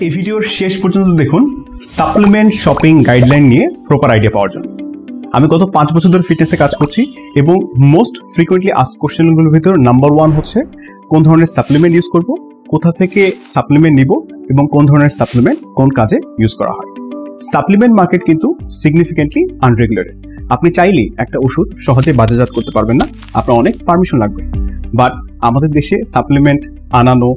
এই ভিডিওর শেষ পর্যন্ত দেখুন সাপ্লিমেন্ট শপিং গাইডলাইন নিয়ে প্রপার আইডিয়া পাওয়ার জন্য। আমি গত 5 বছর ধরে ফিটনেসে কাজ করছি এবং মোস্ট ফ্রিকোয়েন্টলি আস্ক কোশ্চেনগুলোর ভিতর নাম্বার 1 হচ্ছে কোন ধরনের সাপ্লিমেন্ট ইউজ করব, কোথা থেকে সাপ্লিমেন্ট নিব এবং কোন ধরনের সাপ্লিমেন্ট কোন কাজে ইউজ করা হয়। সাপ্লিমেন্ট মার্কেট কিন্তু সিগনিফিকেন্টলি আনরেগুলেটেড। আপনি চাইলেই একটা ওষুধ সহজে বাজারজাত করতে পারবেন না, আপনার অনেক পারমিশন লাগবে। বাট আমাদের দেশে সাপ্লিমেন্ট আনানো,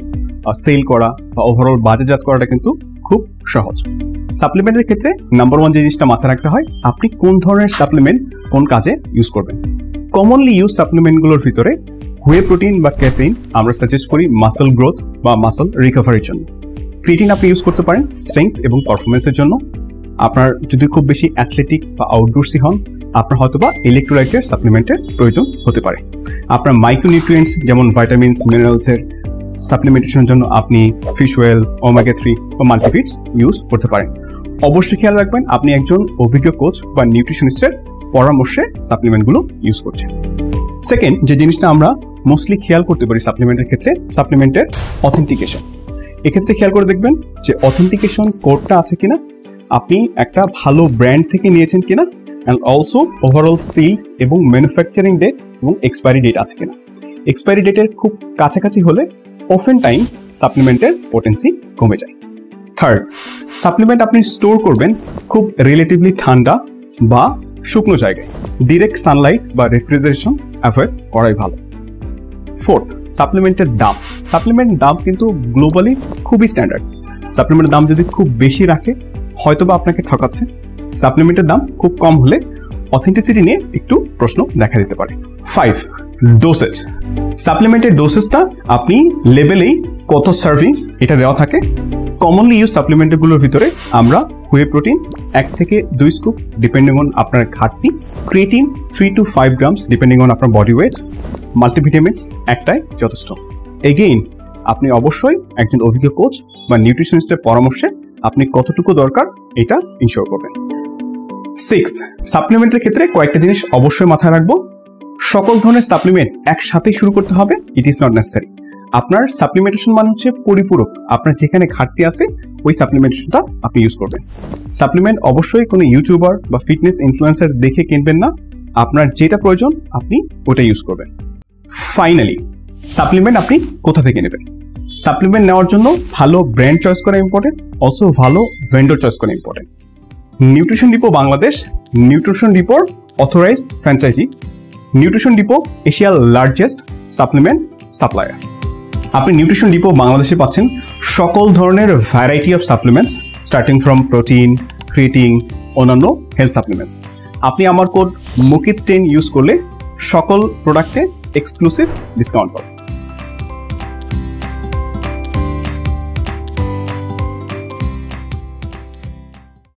সেল করা বা ওভারঅল বাজারজাত করাটা কিন্তু খুব সহজ। সাপ্লিমেন্টের ক্ষেত্রে নাম্বার 1 যে জিনিসটা মাথায় রাখতে হয়, আপনি কোন ধরনের সাপ্লিমেন্ট কোন কাজে ইউজ করবেন। কমনলি ইউজ সাপ্লিমেন্টগুলোর ভিতরে হুয়ে প্রোটিন বা ক্যাসেইন আমরা সাজেস্ট করি মাসল গ্রোথ বা মাসল রিকভারির জন্য। ক্রিয়েটিন আপনি ইউজ করতে পারেন স্ট্রেংথ এবং পারফরমেন্সের জন্য। আপনার যদি খুব বেশি অ্যাথলেটিক বা আউটডোরসি হন, আপনার হয়তোবা ইলেকট্রোলাইটের সাপ্লিমেন্টের প্রয়োজন হতে পারে। আপনার মাইক্রোনিউট্রিয়েন্টস যেমন ভাইটামিনস, মিনারেলসের সাপ্লিমেন্টেশনের জন্য আপনি ফিশ অয়েল, ওমেগা 3 বা মাল্টিভিটস ইউজ করতে পারেন। অবশ্যই খেয়াল রাখবেন আপনি একজন অভিজ্ঞ কোচ বা নিউট্রিশনিস্টের পরামর্শে সাপ্লিমেন্টগুলো ইউজ করছেন। সেকেন্ড যে জিনিসটা আমরা মোস্টলি খেয়াল করতে পারি সাপ্লিমেন্টের ক্ষেত্রে, সাপ্লিমেন্টের অথেন্টিকেশন। এক্ষেত্রে খেয়াল করে দেখবেন যে অথেন্টিকেশন কোডটা আছে কিনা, আপনি একটা ভালো ব্র্যান্ড থেকে নিয়েছেন কিনা, অ্যান্ড অলসো ওভারঅল সিল এবং ম্যানুফ্যাকচারিং ডেট এবং এক্সপায়ারি ডেট আছে কিনা। এক্সপায়ারি ডেটের খুব কাছাকাছি হলে অফেন টাইম সাপ্লিমেন্টের পোটেন্সি কমে যায়। থার্ড, সাপ্লিমেন্ট আপনি স্টোর করবেন খুব রিলেটিভলি ঠান্ডা বা শুকনো জায়গায়। ডিরেক্ট সানলাইট বা রেফ্রিজারেশন অ্যাভয়েড করাই ভালো। ফোর্থ, সাপ্লিমেন্টের দাম। সাপ্লিমেন্টের দাম কিন্তু গ্লোবালি খুবই স্ট্যান্ডার্ড। সাপ্লিমেন্টের দাম যদি খুব বেশি রাখে হয়তোবা আপনাকে ঠকাচ্ছে। সাপ্লিমেন্টের দাম খুব কম হলে অথেন্টিসিটি নিয়ে একটু প্রশ্ন দেখা দিতে পারে। 5, ডোসেজ। সাপ্লিমেন্টের ডোসেজটা আপনি লেবেলেই কত সার্ভিং এটা দেওয়া থাকে। কমনলি ইউজ সাপ্লিমেন্টগুলোর ভিতরে আমরা হুয়ে প্রোটিন 1 থেকে 2 স্কুপ ডিপেন্ডিং অন আপনার ঘাটতি, creatine 3 to 5 grams depending on আপনার বডি ওয়েট, মাল্টিভিটামিনস একটাই যথেষ্ট। এগেইন আপনি অবশ্যই একজন অভিজ্ঞ কোচ বা নিউট্রিশনিস্টের পরামর্শে আপনি কতটুকু দরকার এটা ইনশিওর করবেন। 6, সাপ্লিমেন্টের ক্ষেত্রে কয়েকটা জিনিস অবশ্যই মাথায় রাখবো। সকল ধরনের সাপ্লিমেন্ট একসাথেই শুরু করতে হবে, ইট ইজ নট নেসেসারি। আপনার সাপ্লিমেন্টেশন মানে হচ্ছে পরিপূরক। আপনার যেখানে ঘাটতি আছে ওই সাপ্লিমেন্টেশনটা আপনি ইউজ করবেন। সাপ্লিমেন্ট অবশ্যই কোনো ইউটিউবার বা ফিটনেস ইনফ্লুয়েন্সার দেখে কিনবেন না, আপনার যেটা প্রয়োজন আপনি ওটা ইউজ করবেন। ফাইনালি, সাপ্লিমেন্ট আপনি কোথা থেকে নেবেন। সাপ্লিমেন্ট নেওয়ার জন্য ভালো ব্র্যান্ড চয়েস করা ইম্পর্টেন্ট, অলসো ভালো ভেন্ডর চয়েস করা important. Nutrition depot Bangladesh nutrition ডিপোর অথরাইজড ফ্র্যাঞ্চাইজি। নিউট্রিশন ডিপো এশিয়ার লার্জেস্ট সাপ্লিমেন্ট সাপ্লায়ার। আপনি নিউট্রিশন ডিপো বাংলাদেশে পাচ্ছেন সকল ধরনের variety of supplements starting from protein, creatine, অন্যান্য হেলথ সাপ্লিমেন্টস। আপনি আমার কোড মুকিত10 ইউজ করলে সকল প্রোডাক্টে এক্সক্লুসিভ ডিসকাউন্ট পাবেন।